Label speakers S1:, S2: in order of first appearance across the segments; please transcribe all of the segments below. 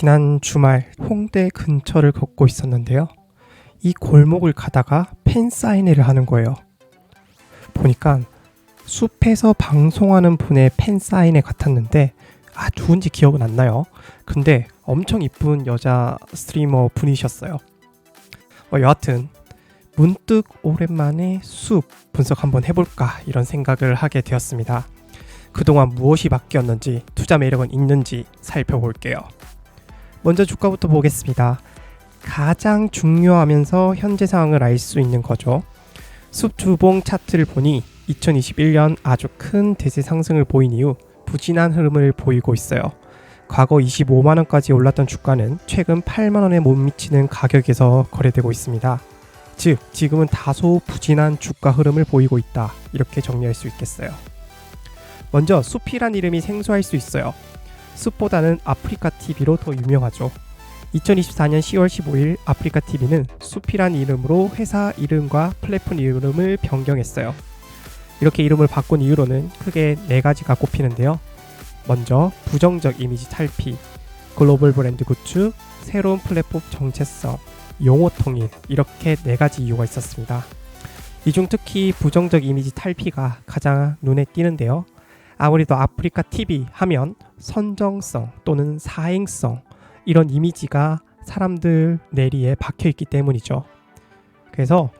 S1: 지난 주말 홍대 근처를 걷고 있었는데요. 이 골목을 가다가 팬사인회를 하는 거예요. 보니까 숲에서 방송하는 분의 팬사인회 같았는데 누군지 기억은 안 나요. 근데 엄청 이쁜 여자 스트리머 분이셨어요. 여하튼 문득 오랜만에 숲 분석 한번 해볼까 이런 생각을 하게 되었습니다. 그동안 무엇이 바뀌었는지, 투자 매력은 있는지 살펴볼게요. 먼저 주가부터 보겠습니다. 가장 중요하면서 현재 상황을 알 수 있는 거죠. 숲 주봉 차트를 보니 2021년 아주 큰 대세 상승을 보인 이후 부진한 흐름을 보이고 있어요. 과거 25만원까지 올랐던 주가는 최근 8만원에 못 미치는 가격에서 거래되고 있습니다. 즉 지금은 다소 부진한 주가 흐름을 보이고 있다, 이렇게 정리할 수 있겠어요. 먼저 숲이란 이름이 생소할 수 있어요. 숲보다는 아프리카TV로 더 유명하죠. 2024년 10월 15일 아프리카TV는 숲이란 이름으로 회사 이름과 플랫폼 이름을 변경했어요. 이렇게 이름을 바꾼 이유로는 크게 4가지가 꼽히는데요. 먼저 부정적 이미지 탈피, 글로벌 브랜드 구축, 새로운 플랫폼 정체성, 용어 통일, 이렇게 4가지 이유가 있었습니다. 이 중 특히 부정적 이미지 탈피가 가장 눈에 띄는데요. 아무래도 아프리카TV 하면 선정성 또는 사행성, 이런 이미지가 사람들 뇌리에 박혀있기 때문이죠. 그래서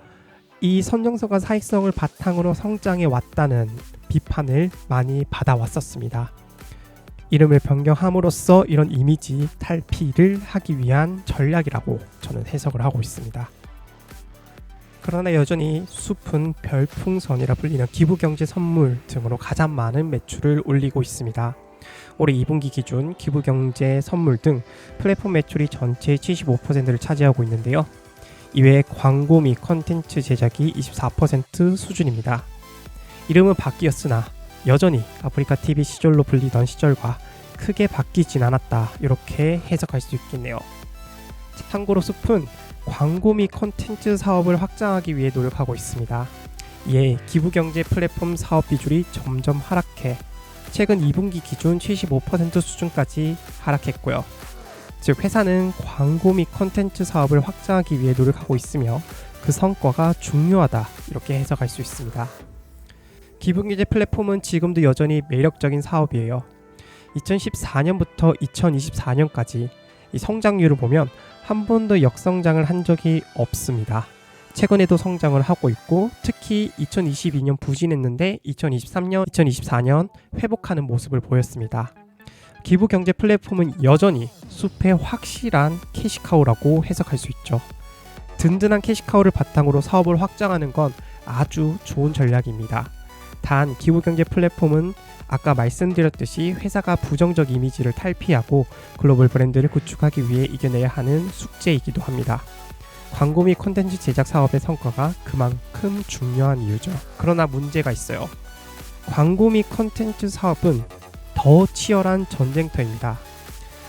S1: 이 선정성과 사행성을 바탕으로 성장해 왔다는 비판을 많이 받아왔었습니다. 이름을 변경함으로써 이런 이미지 탈피를 하기 위한 전략이라고 저는 해석을 하고 있습니다. 그러나 여전히 숲은 별풍선이라 불리는 기부경제 선물 등으로 가장 많은 매출을 올리고 있습니다. 올해 2분기 기준 기부경제 선물 등 플랫폼 매출이 전체의 75%를 차지하고 있는데요. 이외에 광고 및 컨텐츠 제작이 24% 수준입니다. 이름은 바뀌었으나 여전히 아프리카TV 시절로 불리던 시절과 크게 바뀌진 않았다, 이렇게 해석할 수 있겠네요. 참고로 숲은 광고 및 컨텐츠 사업을 확장하기 위해 노력하고 있습니다. 이에 기부경제 플랫폼 사업 비중이 점점 하락해 최근 2분기 기준 75% 수준까지 하락했고요. 즉 회사는 광고 및 컨텐츠 사업을 확장하기 위해 노력하고 있으며 그 성과가 중요하다, 이렇게 해석할 수 있습니다. 기부경제 플랫폼은 지금도 여전히 매력적인 사업이에요. 2014년부터 2024년까지 이 성장률을 보면 한 번도 역성장을 한 적이 없습니다. 최근에도 성장을 하고 있고 특히 2022년 부진했는데 2023년, 2024년 회복하는 모습을 보였습니다. 기부경제 플랫폼은 여전히 숲의 확실한 캐시카우라고 해석할 수 있죠. 든든한 캐시카우를 바탕으로 사업을 확장하는 건 아주 좋은 전략입니다. 단 기부경제 플랫폼은 아까 말씀드렸듯이 회사가 부정적 이미지를 탈피하고 글로벌 브랜드를 구축하기 위해 이겨내야 하는 숙제이기도 합니다. 광고 및 콘텐츠 제작 사업의 성과가 그만큼 중요한 이유죠. 그러나 문제가 있어요. 광고 및 콘텐츠 사업은 더 치열한 전쟁터입니다.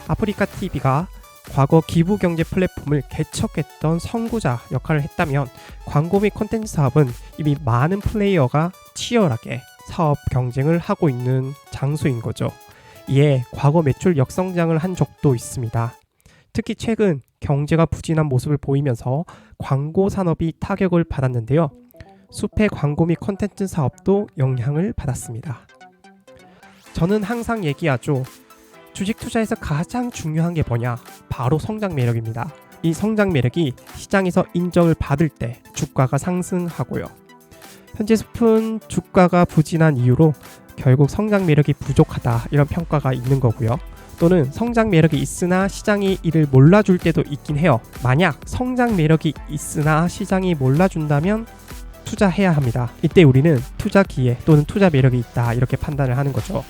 S1: 아프리카TV가 과거 기부경제 플랫폼을 개척했던 선구자 역할을 했다면 광고 및 콘텐츠 사업은 이미 많은 플레이어가 치열하게 사업 경쟁을 하고 있는 장소인 거죠. 이에 과거 매출 역성장을 한 적도 있습니다. 특히 최근 경제가 부진한 모습을 보이면서 광고 산업이 타격을 받았는데요. 숲의 광고 및 콘텐츠 사업도 영향을 받았습니다. 저는 항상 얘기하죠. 주식 투자에서 가장 중요한 게 뭐냐? 바로 성장 매력입니다. 이 성장 매력이 시장에서 인정을 받을 때 주가가 상승하고요. 현재 숲은 주가가 부진한 이유로 결국 성장 매력이 부족하다, 이런 평가가 있는 거고요. 또는 성장 매력이 있으나 시장이 이를 몰라줄 때도 있긴 해요. 만약 성장 매력이 있으나 시장이 몰라준다면 투자해야 합니다. 이때 우리는 투자 기회 또는 투자 매력이 있다, 이렇게 판단을 하는 거죠.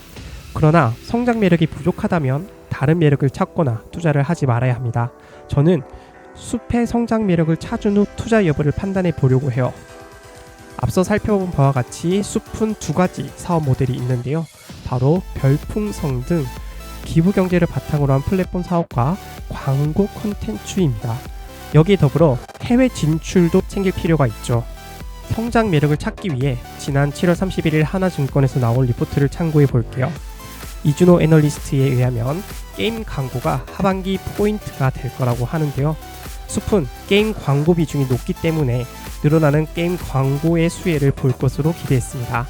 S1: 그러나 성장 매력이 부족하다면 다른 매력을 찾거나 투자를 하지 말아야 합니다. 저는 숲의 성장 매력을 찾은 후 투자 여부를 판단해 보려고 해요. 앞서 살펴본 바와 같이 숲은 2가지 사업 모델이 있는데요. 바로 별풍선 등 기부경제를 바탕으로 한 플랫폼 사업과 광고 콘텐츠입니다. 여기에 더불어 해외 진출도 챙길 필요가 있죠. 성장 매력을 찾기 위해 지난 7월 31일 하나증권에서 나온 리포트를 참고해 볼게요. 이준호 애널리스트에 의하면 게임 광고가 하반기 포인트가 될 거라고 하는데요. 숲은 게임 광고 비중이 높기 때문에 늘어나는 게임 광고의 수혜를 볼 것으로 기대했습니다.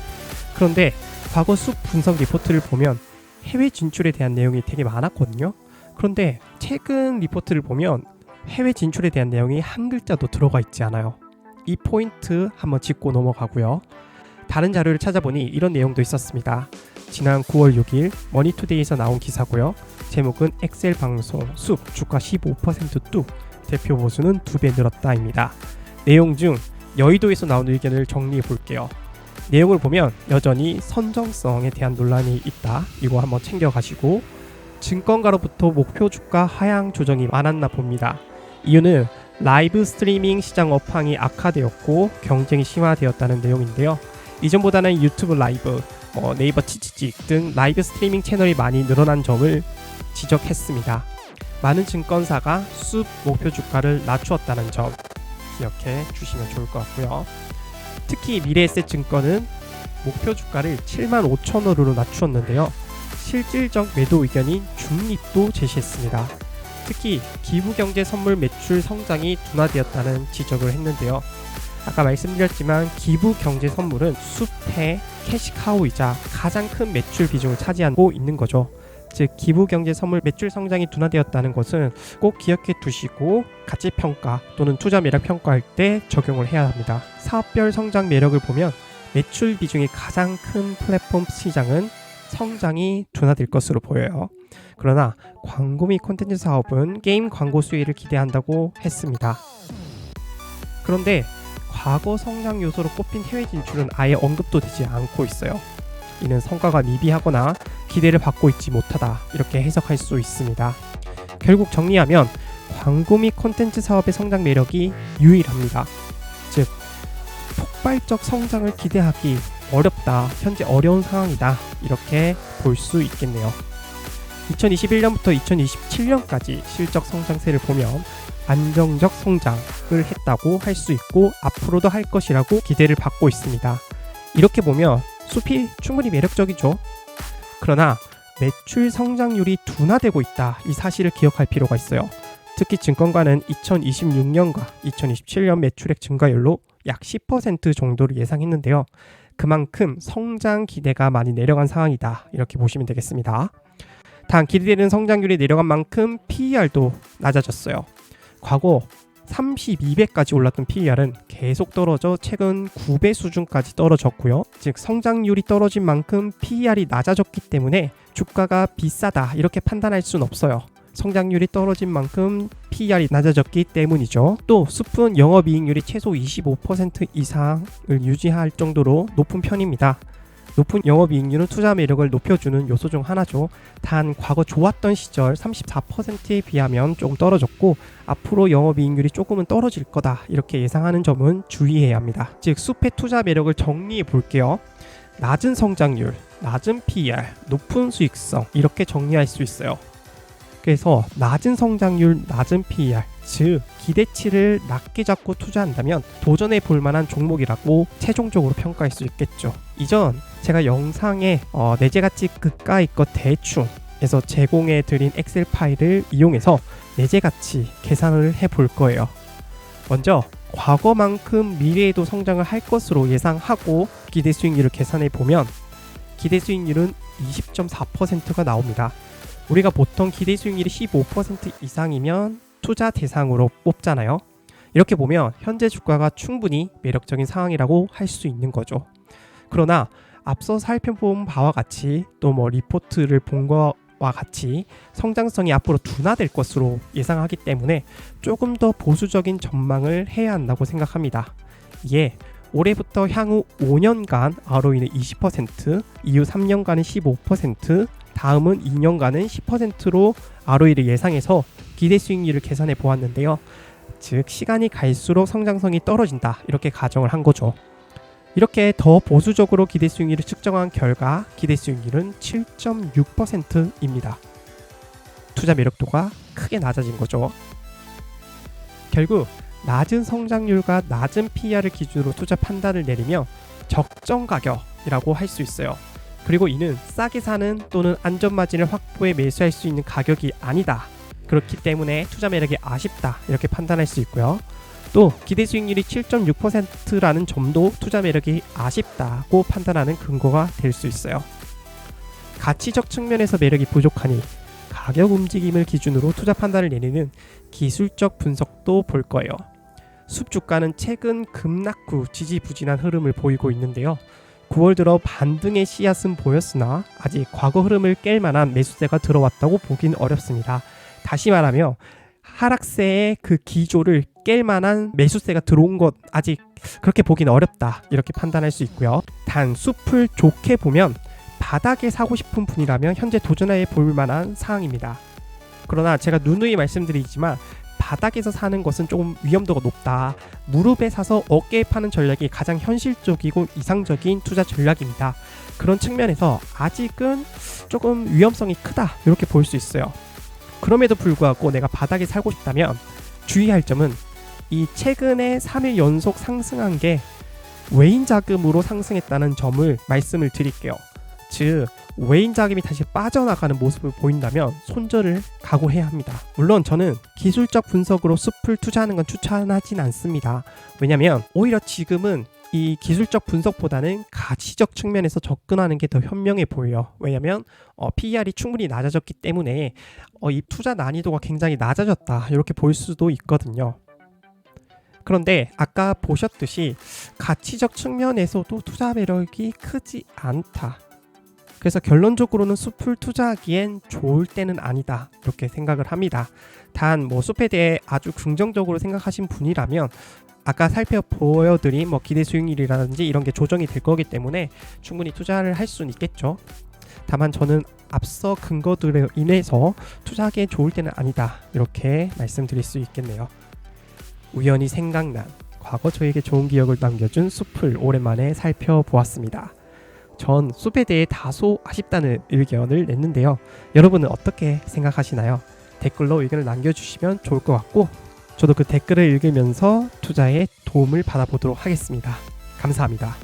S1: 그런데 과거 숲 분석 리포트를 보면 해외 진출에 대한 내용이 되게 많았거든요. 그런데 최근 리포트를 보면 해외 진출에 대한 내용이 한 글자도 들어가 있지 않아요. 이 포인트 한번 짚고 넘어가고요. 다른 자료를 찾아보니 이런 내용도 있었습니다. 지난 9월 6일 머니투데이에서 나온 기사고요. 제목은 엑셀 방송 숲 주가 15%뚝 대표 보수는 2배 늘었다입니다. 내용 중 여의도에서 나온 의견을 정리해 볼게요. 내용을 보면 여전히 선정성에 대한 논란이 있다. 이거 한번 챙겨가시고, 증권가로부터 목표 주가 하향 조정이 많았나 봅니다. 이유는 라이브 스트리밍 시장 업황이 악화되었고 경쟁이 심화되었다는 내용인데요. 이전보다는 유튜브 라이브, 네이버 치치직 등 라이브 스트리밍 채널이 많이 늘어난 점을 지적했습니다. 많은 증권사가 숲 목표 주가를 낮추었다는 점 기억해 주시면 좋을 것 같고요. 특히 미래에셋증권은 목표 주가를 75,000원으로 낮추었는데요. 실질적 매도 의견인 중립도 제시했습니다. 특히 기부경제 선물 매출 성장이 둔화되었다는 지적을 했는데요. 아까 말씀드렸지만 기부경제 선물은 숲의 캐시카우이자 가장 큰 매출 비중을 차지하고 있는 거죠. 즉 기부경제 선물 매출 성장이 둔화되었다는 것은 꼭 기억해 두시고 가치평가 또는 투자 매력 평가할 때 적용을 해야 합니다. 사업별 성장 매력을 보면 매출 비중이 가장 큰 플랫폼 시장은 성장이 둔화될 것으로 보여요. 그러나 광고 및 콘텐츠 사업은 게임 광고 수혜를 기대한다고 했습니다. 그런데 과거 성장 요소로 꼽힌 해외 진출은 아예 언급도 되지 않고 있어요. 이는 성과가 미비하거나 기대를 받고 있지 못하다, 이렇게 해석할 수 있습니다. 결국 정리하면 광고 및 콘텐츠 사업의 성장 매력이 유일합니다. 즉 폭발적 성장을 기대하기 어렵다, 현재 어려운 상황이다, 이렇게 볼 수 있겠네요. 2021년부터 2027년까지 실적 성장세를 보면 안정적 성장을 했다고 할 수 있고 앞으로도 할 것이라고 기대를 받고 있습니다. 이렇게 보면 숲이 충분히 매력적이죠. 그러나 매출 성장률이 둔화되고 있다, 이 사실을 기억할 필요가 있어요. 특히 증권가는 2026년과 2027년 매출액 증가율로 약 10% 정도를 예상했는데요. 그만큼 성장 기대가 많이 내려간 상황이다, 이렇게 보시면 되겠습니다. 단 기대되는 성장률이 내려간 만큼 PER도 낮아졌어요. 과거 32배까지 올랐던 PER은 계속 떨어져 최근 9배 수준까지 떨어졌고요. 즉 성장률이 떨어진 만큼 PER이 낮아졌기 때문에 주가가 비싸다, 이렇게 판단할 수는 없어요. 성장률이 떨어진 만큼 PER이 낮아졌기 때문이죠. 또 숲은 영업이익률이 최소 25% 이상을 유지할 정도로 높은 편입니다. 높은 영업이익률은 투자 매력을 높여주는 요소 중 하나죠. 단 과거 좋았던 시절 34%에 비하면 조금 떨어졌고 앞으로 영업이익률이 조금은 떨어질 거다, 이렇게 예상하는 점은 주의해야 합니다. 즉 숲의 투자 매력을 정리해 볼게요. 낮은 성장률, 낮은 PER, 높은 수익성, 이렇게 정리할 수 있어요. 그래서 낮은 성장률, 낮은 PER, 즉 기대치를 낮게 잡고 투자한다면 도전해 볼 만한 종목이라고 최종적으로 평가할 수 있겠죠. 이전 제가 영상에 내재가치 그가의 것 대충에서 제공해 드린 엑셀 파일을 이용해서 내재가치 계산을 해 볼 거예요. 먼저 과거만큼 미래에도 성장을 할 것으로 예상하고 기대 수익률을 계산해 보면 기대 수익률은 20.4%가 나옵니다. 우리가 보통 기대 수익률이 15% 이상이면 투자 대상으로 뽑잖아요. 이렇게 보면 현재 주가가 충분히 매력적인 상황이라고 할 수 있는 거죠. 그러나 앞서 살펴본 바와 같이 또 리포트를 본 것과 같이 성장성이 앞으로 둔화될 것으로 예상하기 때문에 조금 더 보수적인 전망을 해야 한다고 생각합니다. 이에 올해부터 향후 5년간 ROE는 20%, 이후 3년간은 15%, 다음은 2년간은 10%로 ROE를 예상해서 기대 수익률을 계산해 보았는데요. 즉 시간이 갈수록 성장성이 떨어진다, 이렇게 가정을 한 거죠. 이렇게 더 보수적으로 기대 수익률을 측정한 결과 기대 수익률은 7.6%입니다. 투자 매력도가 크게 낮아진 거죠. 결국 낮은 성장률과 낮은 PER을 기준으로 투자 판단을 내리며 적정 가격이라고 할 수 있어요. 그리고 이는 싸게 사는 또는 안전마진을 확보해 매수할 수 있는 가격이 아니다. 그렇기 때문에 투자 매력이 아쉽다. 이렇게 판단할 수 있고요. 또 기대 수익률이 7.6%라는 점도 투자 매력이 아쉽다고 판단하는 근거가 될 수 있어요. 가치적 측면에서 매력이 부족하니 가격 움직임을 기준으로 투자 판단을 내리는 기술적 분석도 볼 거예요. 숲 주가는 최근 급락 후 지지부진한 흐름을 보이고 있는데요. 9월 들어 반등의 씨앗은 보였으나 아직 과거 흐름을 깰 만한 매수세가 들어왔다고 보긴 어렵습니다. 다시 말하면 하락세의 그 기조를 깰 만한 매수세가 들어온 것 아직 그렇게 보긴 어렵다. 이렇게 판단할 수 있고요. 단 숲을 좋게 보면 바닥에 사고 싶은 분이라면 현재 도전해 볼 만한 사항입니다. 그러나 제가 누누이 말씀드리지만 바닥에서 사는 것은 조금 위험도가 높다. 무릎에 사서 어깨에 파는 전략이 가장 현실적이고 이상적인 투자 전략입니다. 그런 측면에서 아직은 조금 위험성이 크다. 이렇게 볼 수 있어요. 그럼에도 불구하고 내가 바닥에 살고 싶다면 주의할 점은 이 최근에 3일 연속 상승한 게 외인 자금으로 상승했다는 점을 말씀을 드릴게요. 즉 외인 자금이 다시 빠져나가는 모습을 보인다면 손절을 각오해야 합니다. 물론 저는 기술적 분석으로 숲을 투자하는 건 추천하진 않습니다. 왜냐하면 오히려 지금은 이 기술적 분석보다는 가치적 측면에서 접근하는 게 더 현명해 보여요. 왜냐하면 PER이 충분히 낮아졌기 때문에 이 투자 난이도가 굉장히 낮아졌다 이렇게 볼 수도 있거든요. 그런데 아까 보셨듯이 가치적 측면에서도 투자 매력이 크지 않다. 그래서 결론적으로는 숲을 투자하기엔 좋을 때는 아니다 이렇게 생각을 합니다. 단 숲에 대해 아주 긍정적으로 생각하신 분이라면 아까 보여드린 기대 수익률이라든지 이런 게 조정이 될 거기 때문에 충분히 투자를 할 수는 있겠죠. 다만 저는 앞서 근거들에 인해서 투자하기엔 좋을 때는 아니다 이렇게 말씀드릴 수 있겠네요. 우연히 생각난 과거 저에게 좋은 기억을 남겨준 숲을 오랜만에 살펴보았습니다. 전 숲에 대해 다소 아쉽다는 의견을 냈는데요. 여러분은 어떻게 생각하시나요? 댓글로 의견을 남겨주시면 좋을 것 같고 저도 그 댓글을 읽으면서 투자에 도움을 받아보도록 하겠습니다. 감사합니다.